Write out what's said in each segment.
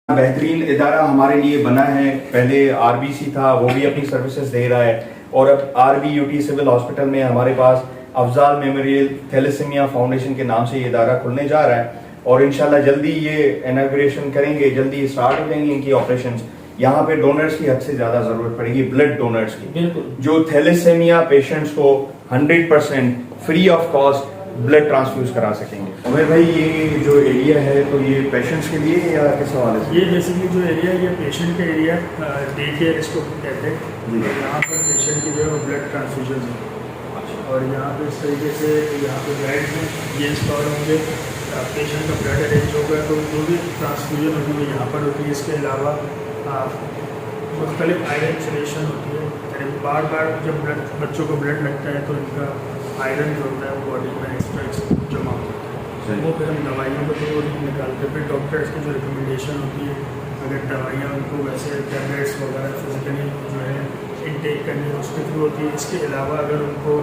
बेहतरीन इदारा हमारे लिए बना है। पहले आरबीसी था, वो भी अपनी सर्विसेज दे रहा है और अब आरबीयूटी सिविल हॉस्पिटल में हमारे पास अफजाल मेमोरियल थैलेसीमिया फाउंडेशन के नाम से ये इदारा खुलने जा रहा है और इंशाल्लाह जल्दी ये इनॉग्रेशन करेंगे, जल्दी स्टार्ट हो जाएंगे इनकी ऑपरेशंस। यहाँ पे डोनर्स की हद से ज्यादा जरूरत पड़ेगी, ब्लड डोनर्स की, बिल्कुल, जो थैलेसीमिया पेशेंट्स को 100% free of cost blood transfuse करा सकेंगे। उमर भाई, ये जो एरिया है तो ये पेशेंट्स के लिए या किस हवाले से? ये बेसिकली जो एरिया है ये पेशेंट का एरिया डे केयर इसको कहते हैं। यहाँ पर पेशेंट की जो है वो ब्लड ट्रांसफ्यूजन है और यहाँ पे इस तरीके से यहाँ पे बेड में ये इंस्टॉल होंगे, पेशेंट का ब्लड अरेंज होगा तो जो भी ट्रांसफ्यूजन होगी वो यहाँ पर होती है। इसके अलावा मुख्तलिफ आयरन सलेशन होती है, यानी बार बार जब बच्चों को ब्लड लगता है तो इनका आयरन जो होता है वो बॉडी में एक्स्ट्रा जमा होता है, वो फिर हम दवाइयों के थ्रू निकालते हैं। फिर डॉक्टर्स की जो रिकमेंडेशन होती है, अगर दवाइयाँ उनको वैसे टैबलेट्स वगैरह फिजिकली जो है इनटेक करनी है उसके थ्रू होती है। इसके अलावा अगर उनको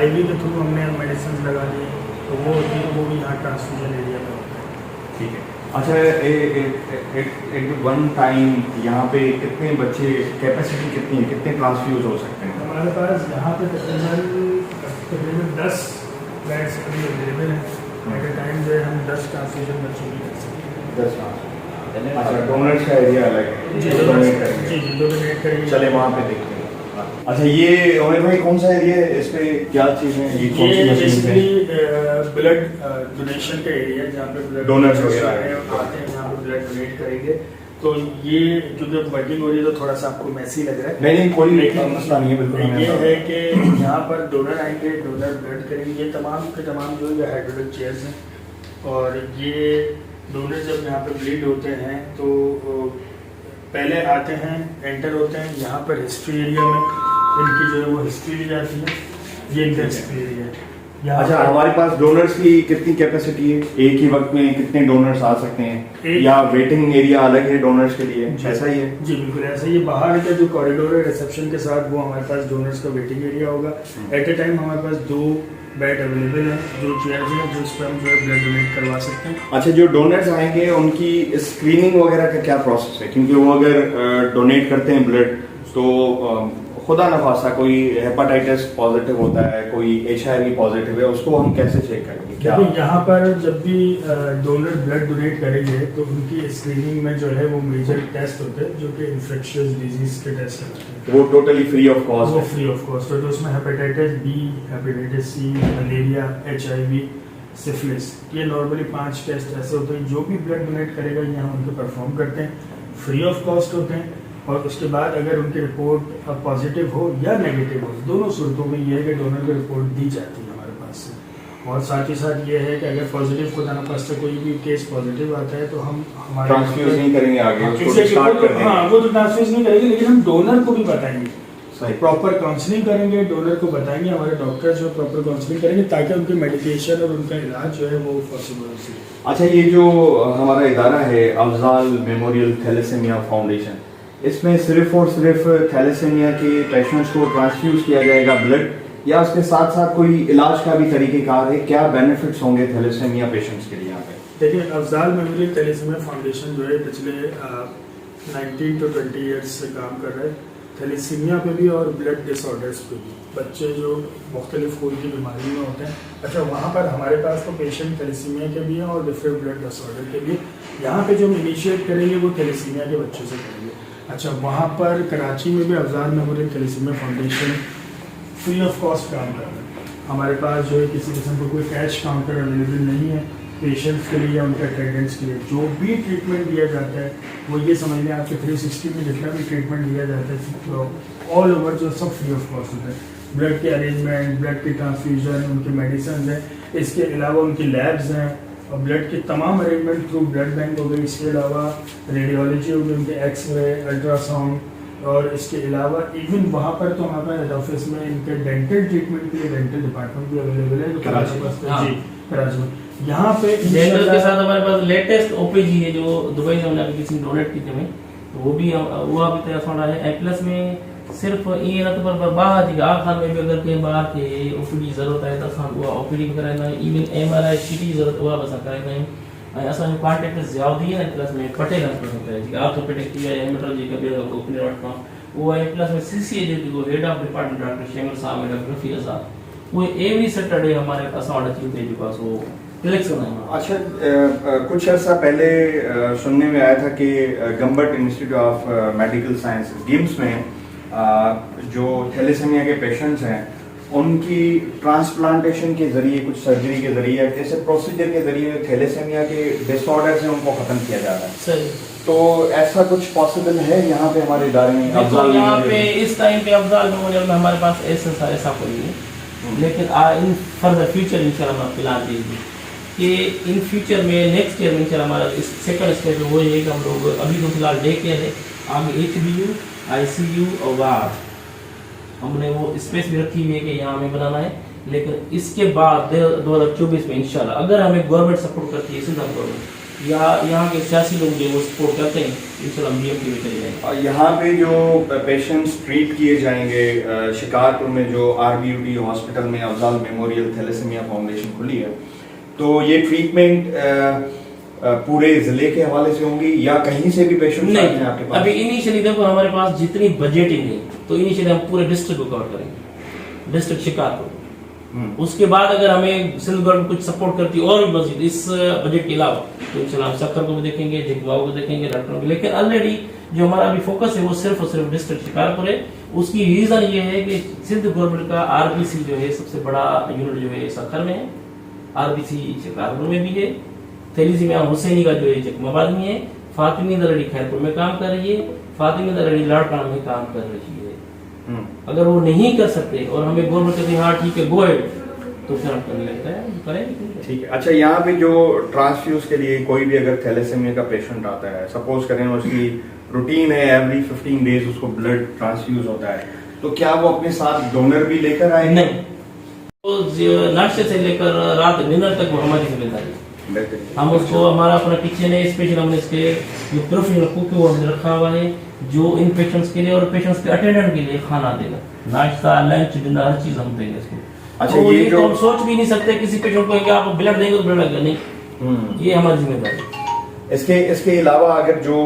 आईवी के थ्रू हमने मेडिसिन लगा दी तो वो होती है, वो भी यहाँ ट्रांसफ्यूजन एरिया में होता है। ठीक है। अच्छा, एक वन टाइम यहाँ पे कितने बच्चे, कैपेसिटी कितनी है, कितने ट्रांसफ्यूज हो सकते हैं? हमारे पास यहाँ पे तकरीबन 10 बेड्स अभी अवेलेबल हैं। एट ए टाइम जो है हम 10 ट्रांसफ्यूजन बच्चों की कर सकते हैं। 10 ट्रांसफ्यूजन। अच्छा, डोनर्स का एरिया अलग है, जी डोनेट करेंगे। जी डोनेट करेंगे। चले वहाँ पे देखते हैं। अच्छा, ये उमर भाई कौन सा एरिया है, इस पे क्या चीज़ है, ये कौन सी मशीन है? बेसिकली ब्लड डोनेशन का एरिया है जहाँ पे ब्लड डोनर्स वगैरह आते हैं, यहाँ पे ब्लड डोनेट करेंगे। तो ये क्योंकि वर्किंग हो रही है तो थोड़ा सा आपको मैसी लग रहा है। नहीं, कोई मसला नहीं है, बिल्कुल। ये है कि यहाँ पर डोनर आएंगे, डोनर ब्लड करेंगे। ये तमाम के तमाम जो है हाइड्रोलिक चेयर्स हैं और ये डोनर जब यहाँ पर ब्लीड होते हैं तो पहले आते हैं, एंटर होते हैं यहाँ पर हिस्ट्री एरिया में, इनकी जो है वो हिस्ट्री ली जाती है। ये इनका हिस्ट्री एरिया है। अच्छा, हमारे पास डोनर्स की कितनी कैपेसिटी है, एक ही वक्त में कितने डोनर्स आ सकते हैं, या वेटिंग एरिया अलग है डोनर्स के लिए? ऐसा ही है? जी बिल्कुल ऐसा ही है। बाहर का जो कॉरिडोर है रिसेप्शन के साथ, वो हमारे पास डोनर्स का वेटिंग एरिया होगा। एट ए टाइम हमारे पास 2 बेड अवेलेबल हैं, जो चेयर्स हैं जिस पर हम जो है ब्लड डोनेट करवा सकते हैं। अच्छा, जो डोनर्स आएंगे उनकी स्क्रीनिंग वगैरह का क्या प्रोसेस है? क्योंकि वो अगर डोनेट करते हैं ब्लड तो खुदा न खास्ता कोई हेपेटाइटिस पॉजिटिव होता है, कोई HIV पॉजिटिव है, उसको हम कैसे चेक करेंगे? क्या यहाँ पर जब भी डोनर ब्लड डोनेट करेंगे तो उनकी स्क्रीनिंग में जो है वो मेजर टेस्ट होते हैं जो कि इन्फेक्शियस डिजीज के टेस्ट होते हैं। वो टोटली फ्री ऑफ कॉस्ट? वो फ्री ऑफ कॉस्ट है। तो उसमें hepatitis B, hepatitis C, malaria, HIV, syphilis, ये नॉर्मली 5 टेस्ट ऐसे होते हैं जो भी ब्लड डोनेट करेगा यहाँ उनको परफॉर्म करते हैं, फ्री ऑफ कॉस्ट होते हैं। और उसके बाद अगर उनकी रिपोर्ट पॉजिटिव हो या नेगेटिव हो, दोनों सूरतों में ये है कि डोनर को रिपोर्ट दी जाती है हमारे पास से। और साथ ही साथ ये है कि अगर पॉजिटिव खुदा न खास्ता कोई भी केस पॉजिटिव आता है तो हम हमारे ट्रांसफ्यूज नहीं करेंगे आगे, उसको स्टार्ट कर देंगे। हाँ, वो तो ट्रांसफ्यूज नहीं करेंगे, लेकिन हम डोनर को भी बताएंगे, प्रॉपर काउंसलिंग करेंगे, डोनर को बताएंगे, हमारे डॉक्टर जो प्रॉपर काउंसलिंग करेंगे ताकि उनके मेडिकेशन और उनका इलाज जो है वो पॉसिबल हो सके। अच्छा, ये जो हमारा इदारा है अफजाल मेमोरियल थैलेसीमिया फाउंडेशन, इसमें सिर्फ और सिर्फ थैलेसीमिया के पेशेंट्स को ट्रांसफ्यूज किया जाएगा ब्लड, या उसके साथ साथ कोई इलाज का भी तरीक़ेकार है? क्या बेनिफिट्स होंगे थैलेसीमिया पेशेंट्स के लिए यहाँ पे? देखिए, अफजाल मेमोरियल थैलेसीमिया फाउंडेशन जो है पिछले 19 to 20 ईयर्स से काम कर रहा है थैलेसीमिया पे भी और ब्लड डिसऑर्डर्स पे भी, बच्चे जो मुख्तलिफ खून की बीमारी में होते हैं। अच्छा, वहाँ पर हमारे पास तो पेशेंट थैलेसीमिया के भी हैं और डिफरेंट ब्लड डिसऑर्डर के भी। यहाँ पे जो हम इनिशिएट करेंगे वो थैलेसीमिया के बच्चों से करेंगे। अच्छा, वहाँ पर कराची में भी Afzal memorial thalassemia foundation free of cost काम कर रहा है। हमारे पास जो है किसी किस्म का कोई कैश काउंटर अवेलेबल नहीं है पेशेंट्स के लिए या उनके अटेंडेंट्स के लिए। जो भी ट्रीटमेंट दिया जाता है वो ये समझ लें आपके 360 में जितना भी ट्रीटमेंट दिया जाता है तो ऑल ओवर जो सब फ्री ऑफ कॉस्ट होता है। ब्लड के अरेंजमेंट, ब्लड की ट्रांसफ्यूजन, उनकी मेडिसिन है, इसके अलावा उनकी लैब्स हैं और ब्लड के तमाम अरेंजमेंट थ्रू ब्लड बैंक हो गई। इसके अलावा रेडियोलॉजी हो गई, उनके एक्सरे, अल्ट्रासाउंड, और इसके अलावा इवन वहाँ पर तो हमारे हेड ऑफिस में इनके डेंटल ट्रीटमेंट के लिए डेंटल डिपार्टमेंट भी अवेलेबल है कराची में। यहाँ पे डेंटल के साथ हमारे पास लेटेस्ट OPG है जो दुबई से हमने किसी ने डोनेट की थी, तो वो भी अभी तैयार हो रहा है। प्लस में सिर्फ ये ना तो पर बाहर थी आखिर में भी अगर कहीं बाहर के OPD जरूरत है तो हम वो OPD कराना, इवन MRI CT जरूरत हुआ बस कराना है। ऐं असांजो कॉन्टेक्ट ज़ियाउद्दीन ऐं प्लस में पटेल हॉस्पिटल करे जी ऑर्थोपेडिक थी या हेमेटोलॉजी का ॿियो ओपनर वठिणो उहो ऐं प्लस में सीसीए जो जेको हेड ऑफ डिपार्टमेंट डॉक्टर शेमल साहब ऐं डॉक्टर रफ़ी साहब उहे एवरी सैटरडे हमारे असां वटि अची जेको आहे सो क्लिक्स कंदा आहियूं। अच्छा, कुछ अर्सा पहले सुनने में आया था कि गम्बट इंस्टीट्यूट ऑफ मेडिकल साइंस गिम्स में जो थैलेसीमिया के पेशेंट्स हैं उनकी ट्रांसप्लांटेशन के जरिए कुछ सर्जरी के जरिए ऐसे प्रोसीजर के जरिए थैलेसीमिया के डिसऑर्डर्स हैं उनको खत्म किया जा रहा है। सही। तो ऐसा कुछ पॉसिबल है यहाँ पे हमारे इदारे में? देखो यहाँ पे इस टाइम पे अफजाल मेमोरियल में हमारे पास ऐसा कोई नहीं, लेकिन इन फर्दर फ्यूचर इंशाल्लाह हम प्लान दीजिए कि इन फ्यूचर में नेक्स्ट ईयर में इंशाल्लाह हमारा इस सेकंड स्टेप वो ये कि हम लोग अभी तो फिलहाल डे केयर है, आगे HBU ICU और वार्ड हमने वो स्पेस भी रखी हुई है कि यहाँ हमें बनाना है, लेकिन इसके बाद 2024 में इंशाल्लाह अगर हमें गवर्नमेंट सपोर्ट करती है सिंध गवर्नमेंट या यहाँ के सियासी लोग जो वो सपोर्ट करते हैं इंशाल्लाह हम BMT में चले जाएंगे। यहाँ पे जो पेशेंट्स ट्रीट किए जाएंगे शिकारपुर में जो RBUT हॉस्पिटल में अफजाल मेमोरियल थैलेसीमिया फाउंडेशन खुली है, तो ये ट्रीटमेंट पूरे जिले के हवाले से होंगी या कहीं से भी पेशेंट्स आते हैं आपके पास? अभी इनिशियली देखो हमारे पास जितनी बजटिंग है तो इनिशियली हम पूरे डिस्ट्रिक्ट को कवर करेंगे, डिस्ट्रिक्ट शिकारपुर। उसके बाद अगर हमें सिंध गवर्नमेंट कुछ सपोर्ट करती और भी मजीद इस बजट के अलावा तो इंशाल्लाह हम सक्कर को भी देखेंगे, जिगवाओ को देखेंगे, डॉक्टरों को, लेकिन ऑलरेडी जो हमारा अभी फोकस है वो सिर्फ और सिर्फ डिस्ट्रिक्ट शिकारपुर है। उसकी रीजन ये है कि सिंध गवर्नमेंट का RBC जो है सबसे बड़ा यूनिट जो है सक्कर में है, RBC शिकारपुर में भी है, थैलेसीमिया हुसैनी का जो है जखमाबाद में है, फातिमी दरड़ी खैरपुर में काम कर रही है, फातिमी दरड़ी लाड़काना में काम कर रही है। अगर वो नहीं कर सकते और हमें गवर्नमेंट कहती है हाँ ठीक है गो अहेड तो फिर हम करने लगता है करेंगे। ठीक है। अच्छा, यहाँ पे जो ट्रांसफ्यूज के लिए कोई भी अगर थैलेसीमिया का पेशेंट आता है, सपोज करें उसकी रूटीन है एवरी 15 डेज उसको ब्लड ट्रांसफ्यूज होता है, तो क्या वो अपने साथ डोनर भी लेकर आए? नहीं, तो नाश्ते से लेकर रात डिनर तक वो हमारी जिम्मेदारी है। हम उसको हमारा अपना किचन है, स्पेशल हमने इसके जो प्रोफेशनल कुक वो हमने रखा हुआ है जो इन पेशेंट्स के लिए और पेशेंट्स के अटेंडेंट के लिए खाना देगा, नाश्ता लंच डिनर हर चीज हम देंगे इसको। अच्छा, तो ये जो हम सोच भी नहीं सकते किसी पेशेंट को कि आप ब्लड देंगे तो ब्लड लगेगा, नहीं, ये हमारी जिम्मेदारी है। इसके अलावा अगर जो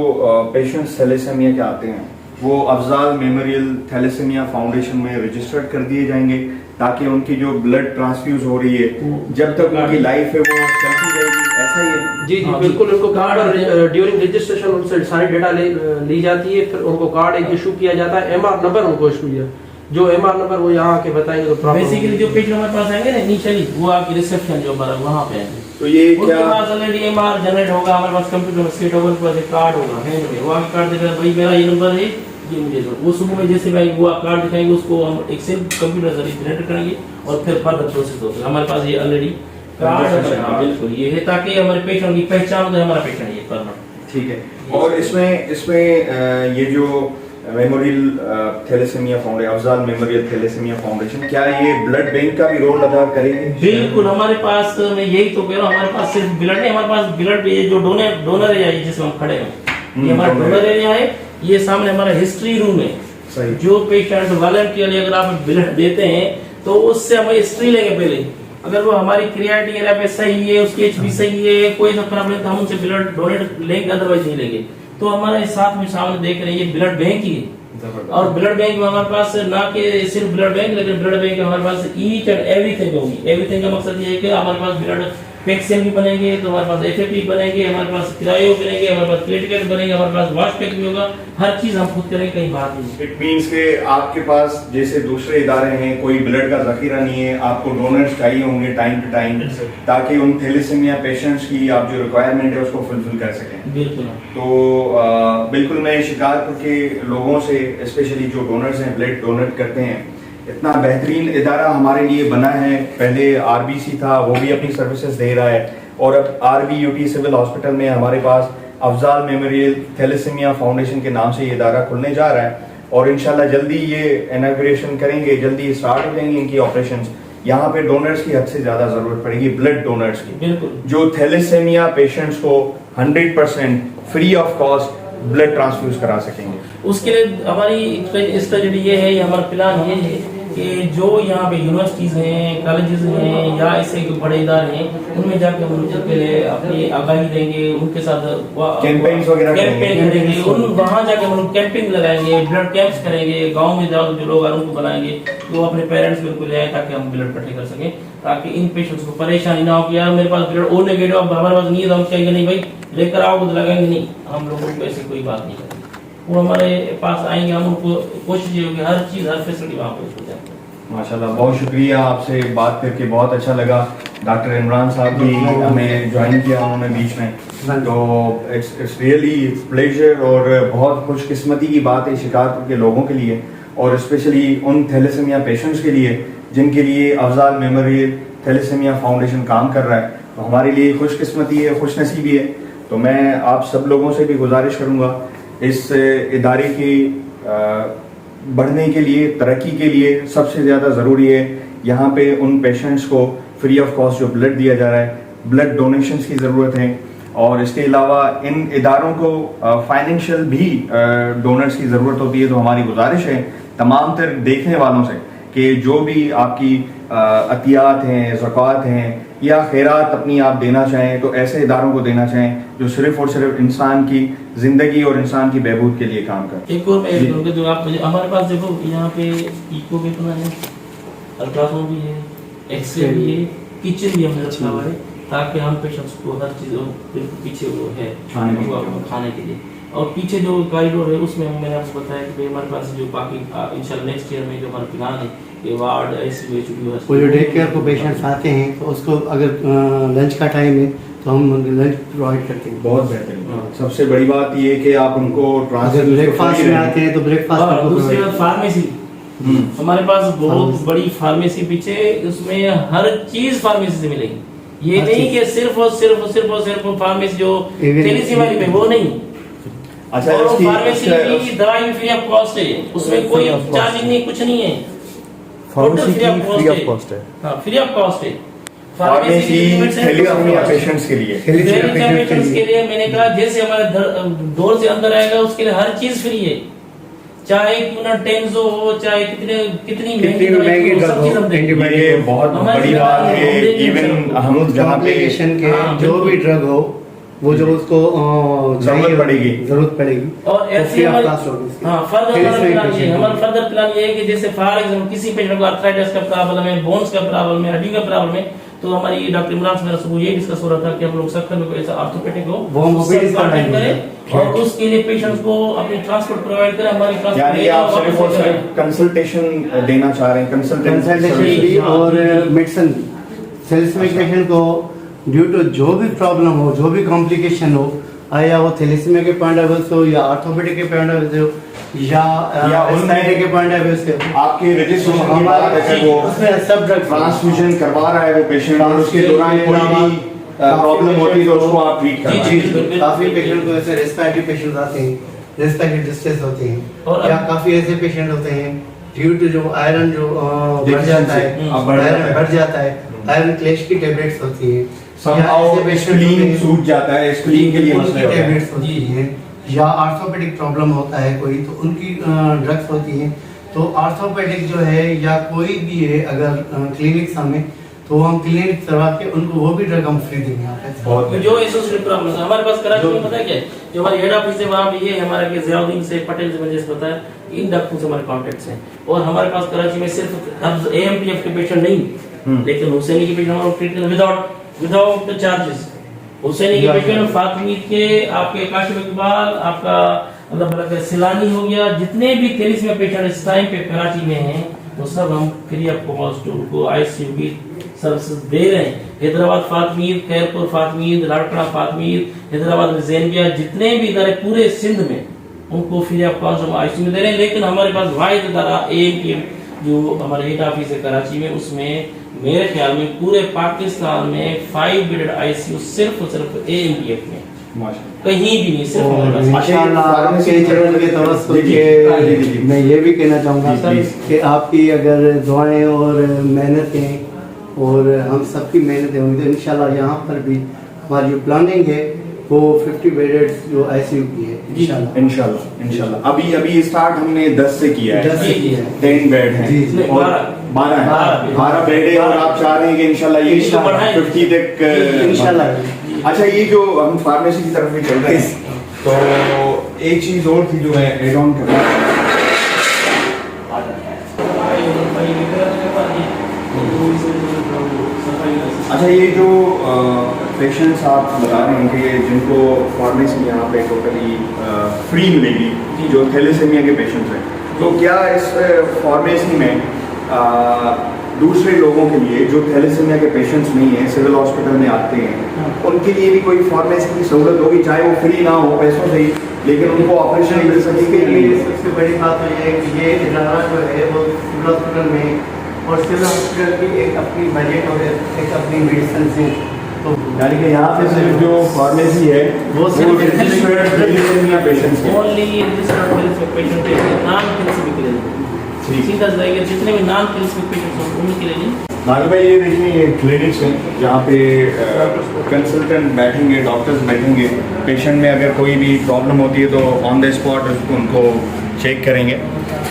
पेशेंट्स थैलेसीमिया के आते हैं वो अफजाल मेमोरियल थैलेसीमिया फाउंडेशन में रजिस्टर्ड कर दिए जाएंगे ताकि उनकी जो ब्लड ट्रांसफ्यूज हो रही है जब तक उनकी लाइफ है वो चलती रहेगी, ऐसा ही है? जी जी बिल्कुल। उनको कार्ड ड्यूरिंग रजिस्ट्रेशन उनसे सारी डेटा ली जाती है, फिर उनको कार्ड एक इशू किया जाता है, MR नंबर उनको इशू किया, जो MR नंबर वो यहाँ आके बताएंगे तो बेसिकली जो पेशेंट हमारे पास आएंगे ना इनिशियली वो आपकी रिसेप्शन जो हमारा वहाँ पे आएंगे, तो ये उनके क्या पास ऑलरेडी MR जनरेट होगा, हमारे पास कंप्यूटर में सेट होगा, उनके पास एक कार्ड होगा हैंड में, वो आगे कार्ड देगा भाई मेरा ये नंबर है ये मुझे दो, वो सुबह में जैसे भाई वो कार्ड दिखाएंगे उसको हम एक सिर्फ कंप्यूटर जरिए जनरेट करेंगे और फिर फर्दर प्रोसेस होगा। हमारे पास ये ऑलरेडी कार्ड बिल्कुल ये है ताकि हमारे पेशेंट की पहचान हो हमारा पेशेंट ये करना। ठीक है। और इसमें ये जो memorial thalassemia foundation Afzal memorial thalassemia foundation क्या ये ब्लड बैंक का भी रोल अदा करेगी? बिल्कुल, हमारे पास मैं यही तो कह रहा हूँ, हमारे पास सिर्फ ब्लड नहीं, हमारे पास ब्लड ये जो डोनर एरिया है जिसमें हम खड़े हैं ये हमारा डोनर एरिया है, ये सामने हमारा हिस्ट्री रूम है। सही। जो पेशेंट वॉलंटियरली अगर आप ब्लड देते हैं तो उससे हम हिस्ट्री लेंगे पहले, अगर वो हमारी क्रिएटिनिन एरिया पे सही है, उसकी HB सही है, कोई सा प्रॉब्लम तो हम उनसे ब्लड डोनेट लेंगे, अदरवाइज नहीं लेंगे। तो हमारे साथ में सामने देख रहे हैं ये ब्लड बैंक ही है और ब्लड बैंक में हमारे पास ना कि सिर्फ ब्लड बैंक लेकिन ब्लड बैंक हमारे पास ईच एंड एवरीथिंग होगी। एवरीथिंग का मकसद ये है कि हमारे पास ब्लड पैक्सेल भी बनेंगे तो हमारे पास FFP बनेंगे, हमारे पास क्रायो बनेंगे, हमारे पास प्लेटलेट बनेंगे, हमारे पास वॉश पैक भी होगा, हर चीज हम खुद करेंगे, कहीं बात नहीं। इट मींस के आपके पास जैसे दूसरे इदारे हैं कोई ब्लड का जखीरा नहीं है, आपको डोनर्स चाहिए होंगे टाइम टू टाइम ताकि उन थैलेसीमिया पेशेंट्स की आप जो रिक्वायरमेंट है उसको फुलफिल कर सकें। बिल्कुल। तो बिल्कुल मैं शिकारपुर के लोगों से स्पेशली जो डोनर्स हैं ब्लड डोनेट करते हैं, इतना बेहतरीन इदारा हमारे लिए बना है। पहले RBC था वो भी अपनी सर्विसेज दे रहा है और अब RBUT सिविल हॉस्पिटल में हमारे पास अफजाल मेमोरियल थैलेसीमिया फाउंडेशन के नाम से ये इदारा खुलने जा रहा है और इंशाल्लाह जल्दी ये इनॉग्रेशन करेंगे, जल्दी स्टार्ट हो जाएंगे इनकी ऑपरेशंस। यहाँ पे डोनर्स की हद से ज्यादा जरूरत पड़ेगी, ब्लड डोनर्स की, बिल्कुल, जो थैलेसीमिया पेशेंट्स को 100% free of cost blood transfuse करा सकेंगे। उसके लिए हमारी स्ट्रेटजी ये है, हमारा प्लान ये है कि जो यहाँ पे यूनिवर्सिटीज़ हैं, कॉलेजेस हैं या ऐसे बड़े इदारे हैं, उनमें जाके हम उनके पहले अपनी आगाही देंगे, उनके साथ कैंपेन्स वगैरह कैंपेन करेंगे, वहाँ जाके हम लोग कैंपिंग लगाएंगे, ब्लड कैंप्स करेंगे, गाँव में जाकर जो लोग उनको बनाएंगे, वो अपने पेरेंट्स भी उनको ले आए ताकि हम ब्लड इकट्ठे कर सकें, ताकि इन पेशेंट्स को परेशानी ना हो कि यार मेरे पास ब्लड ओ नेगेटिव, अब हमारे पास नहीं है तो हम चाहिए नहीं भाई लेकर आओगे तो लगाएंगे नहीं, हम लोगों को ऐसी कोई बात नहीं करेंगे। वो हमारे पास आएंगे, हम उनको कोशिश ये होगी हर चीज़ हर फैसिलिटी वहाँ पे हो जाए। माशाल्लाह, बहुत शुक्रिया, आपसे बात करके बहुत अच्छा लगा। डॉक्टर इमरान साहब भी हमें ज्वाइन किया उन्होंने बीच में, तो इट्स रियली प्लेजर और बहुत खुशकिस्मती की बात है शिकारपुर के लोगों के लिए और स्पेशली उन थैलेसीमिया पेशेंट्स के लिए जिनके लिए अफजाल मेमोरियल थैलेसीमिया फाउंडेशन काम कर रहा है। तो हमारे लिए खुशकिस्मती है, खुशनसीबी है। तो मैं आप सब लोगों से भी गुजारिश करूँगा, इस इदारे की बढ़ने के लिए, तरक्की के लिए सबसे ज़्यादा ज़रूरी है यहाँ पे उन पेशेंट्स को फ्री ऑफ कॉस्ट जो ब्लड दिया जा रहा है, ब्लड डोनेशंस की ज़रूरत है और इसके अलावा इन इदारों को फाइनेंशियल भी डोनर्स की ज़रूरत होती है। तो हमारी गुजारिश है तमाम तर देखने वालों से कि जो भी आपकी अतियात हैं, ज़कात हैं या खैरात अपनी आप देना चाहें तो ऐसे इदारों को देना चाहें जो सिर्फ और सिर्फ इंसान की ज़िंदगी और इंसान की बहबूद के लिए काम करें। एक और मैं जो आप हमारे पास देखो यहाँ पे इको भी इतना है, अल्ट्रासाउंड भी है, एक्सरे भी है, किचन भी हमने रखा हुआ है ताकि हम पेशेंट्स को हर चीज़ बिल्कुल पीछे वो है खाने के लिए। और पीछे जो कॉरिडोर है उसमें मैंने आपको बताया कि हमारे पास जो बाकी इंशाल्लाह नेक्स्ट ईयर में जो हमारा प्लान है ये वार्ड ICU वो जो डे केयर को पेशेंट्स आते हैं तो उसको अगर लंच का टाइम है तो हम लंच प्रोवाइड करते हैं। बहुत बेहतरीन। सबसे बड़ी बात ये है कि आप उनको अगर ब्रेकफास्ट में आते हैं तो ब्रेकफास्ट। दूसरी बात फार्मेसी, हमारे पास बहुत बड़ी फार्मेसी पीछे, उसमें हर चीज फार्मेसी से मिलेगी। ये नहीं कि सिर्फ और सिर्फ फार्मेसी जो थैलेसीमिया वाली में वो नहीं। अच्छा, और फार्मेसी की दवाई भी फ्री ऑफ कॉस्ट है, उसमें कोई चार्जिंग नहीं, कुछ नहीं है, फार्मेसी फ्री ऑफ कॉस्ट है। हाँ, फ्री ऑफ कॉस्ट है फार्मेसी थैलेसीमिया पेशेंट्स के लिए। थैलेसीमिया पेशेंट्स के लिए मैंने कहा जैसे हमारे डोर से अंदर आएगा उसके लिए हर चीज फ्री है, चाहे क्यों ना टेंसो हो, चाहे कितनी महंगी सब चीज हम देंगे। ये बहुत बड़ी बात है। इवन हम जहाँ पे के जो भी ड्रग हो वो जो उसको जरूरत पड़ेगी और ऐसे हमारा फर्दर प्लान ये है कि जैसे फॉर एग्जाम्पल किसी पेशेंट को आर्थराइटिस का प्रॉब्लम है, बोन्स का प्रॉब्लम है, हड्डी का प्रॉब्लम है, तो हमारी डॉक्टर इमरान से मेरा सुबह ये डिस्कस हो रहा था कि हम लोग सब लोग ऐसा ऑर्थोपेडिक हो और उसके लिए पेशेंट्स को अपनी ट्रांसपोर्ट प्रोवाइड करें। हमारी यानी आप सिर्फ और सिर्फ कंसल्टेशन देना चाह रहे हैं, कंसल्टेशन और मेडिसिन थैलेसीमिक पेशेंट को ड्यू टू जो भी प्रॉब्लम हो, जो भी कॉम्प्लिकेशन हो, आया वो थैलेसीमिया के पॉइंट ऑफ व्यू से हो या ऑर्थोपेडिक के पॉइंट ऑफ व्यू से हो या एस्थेटिक के पॉइंट ऑफ व्यू से हो, आपके रजिस्ट्रेशन के बाद अगर वो उसमें सब ड्रग ट्रांसफ्यूजन करवा रहा है वो पेशेंट और उसके दौरान कोई भी प्रॉब्लम होती है तो उसको आप ट्रीट करवाएं। काफी पेशेंट को ऐसे रेस्पिरेटरी पेशेंट आते हैं, रेस्पिरेटरी डिस्ट्रेस होते हैं या काफी ऐसे पेशेंट होते हैं ड्यू टू जो आयरन जो बढ़ जाता है, आयरन बढ़ जाता है, आयरन क्लैश की टैबलेट्स होती है, स्प्लीन सूज जाता है, स्प्लीन के लिए उनकी टैबलेट्स होती है, या ऑर्थोपेडिक प्रॉब्लम होता है कोई तो उनकी ड्रग्स होती हैं। तो ऑर्थोपेडिक जो है या कोई भी है अगर क्लिनिक्स हमें तो हम क्लिनिक करवा के उनको वो भी ड्रग हम फ्री देंगे। जो एसोसिएटेड प्रॉब्लम है हमारे पास कराची में पता है क्या है, जो हमारी हेड ऑफिस है वहाँ पे ये हमारा के ज़ियाउद्दीन से पटेल से मैंने जैसे बताया इन डॉक्टरों से हमारे कॉन्टेक्ट्स हैं और हमारे पास कराची में सिर्फ अब AMPF के पेशेंट नहीं लेकिन हुसैनी के पेशेंट हमारे ट्रीटमेंट विदाउट चार्जेस। हुसैनी के पेशेंट फातिमी के आपके काशिफ इकबाल आपका मतलब सिलानी हो गया, जितने भी थैलेसीमिया पेशेंट इस टाइम पे कराची में हैं वो सब हम फ्री ऑफ कॉस्ट उनको ICU की सर्विसेज दे रहे हैं। हैदराबाद फातमीद, खैरपुर फातमीद, लाड़कड़ा फातमीद, हैदराबाद जैनबिया, जितने भी इदारे पूरे सिंध में उनको फ्री ऑफ कॉस्ट हम ICU में दे रहे हैं। लेकिन हमारे पास वाहिद इदारा AMPF जो हमारे हेड ऑफिस है कराची में, उसमें मेरे ख्याल में पूरे पाकिस्तान में 5 बेडेड ICU सिर्फ और सिर्फ AMPF में, कहीं भी नहीं, सिर्फ मैं ये भी कहना चाहूँगा सर कि आपकी अगर दुआएं और मेहनतें और हम सबकी मेहनतें होंगी तो इंशाल्लाह यहाँ पर भी हमारी जो प्लानिंग है वो 50 बेडेड जो आईसीयू की है इंशाल्लाह। इंशाल्लाह अभी स्टार्ट हमने 10 से किया है। 10 से किया है। 10 बेड हैं जी, जी। और 12 है। 12 बेड है और आप चाह रहे हैं कि इंशाल्लाह ये इंशाल्लाह 50 तक इंशाल्लाह। अच्छा, ये जो हम फार्मेसी की तरफ भी चल रहे हैं, तो एक चीज और थी जो मैं एड ऑन करना अच्छा, ये जो पेशेंट्स आप बता रहे हैं कि जिनको फार्मेसी यहाँ पे टोटली फ्री मिलेगी, जो थैलेसीमिया के पेशेंट्स हैं, तो क्या इस फार्मेसी में दूसरे लोगों के लिए जो थैलेसीमिया के पेशेंट्स नहीं हैं, सिविल हॉस्पिटल में आते हैं, उनके लिए भी कोई फार्मेसी की सहूलत होगी, चाहे वो फ्री ना हो पैसों से ही, लेकिन उनको ऑपरेशन मिल सकेगी? ये सबसे बड़ी बात तो ये है कि ये इदारा जो है वो सिविल हॉस्पिटल में और सिविल हॉस्पिटल की एक अपनी बजट और एक अपनी मेडिसिन से, तो यानी कि यहाँ पे सिर्फ जो फार्मेसी है वो सिर्फ रजिस्टर्ड थैलेसीमिया पेशेंट्स के। ओनली रजिस्टर्ड पेशेंट के लिए, नॉन थैलेसीमिक के लिए ठीक। सीधा जाएगा, जितने भी नॉन थैलेसीमिक पेशेंट्स हैं उनके लिए नहीं। नागल भाई, ये देखिए ये क्लिनिक्स हैं जहाँ पे कंसल्टेंट बैठेंगे, डॉक्टर्स बैठेंगे, पेशेंट में अगर कोई भी प्रॉब्लम होती है तो ऑन द स्पॉट उनको चेक करेंगे।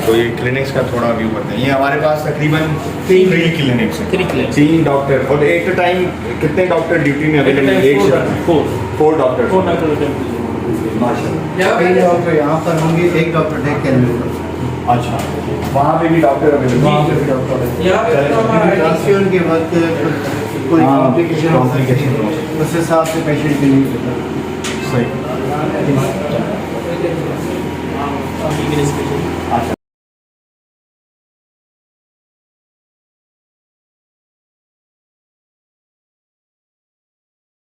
तो ये क्लिनिक्स का थोड़ा व्यू करते हैं। ये हमारे पास तकरीबन 3 क्लिनिक्स हैं, 3 clinics। 3 डॉक्टर, और एक टाइम कितने डॉक्टर ड्यूटी में अवेलेबल हैं? एक शिफ्ट 4 डॉक्टर। 4 डॉक्टर माशाल्लाह। 3 डॉक्टर यहाँ पर होंगे, 1 डॉक्टर टेक केयर में होगा। अच्छा, वहाँ पे भी डॉक्टर अवेलेबल? वहाँ पे भी डॉक्टर है। यहाँ पे तो हमारा ट्रांसफ्यूजन के वक्त कोई हाँ, कॉम्प्लिकेशन हो सकती complication है, हो सकती उस हिसाब से पेशेंट के लिए सही।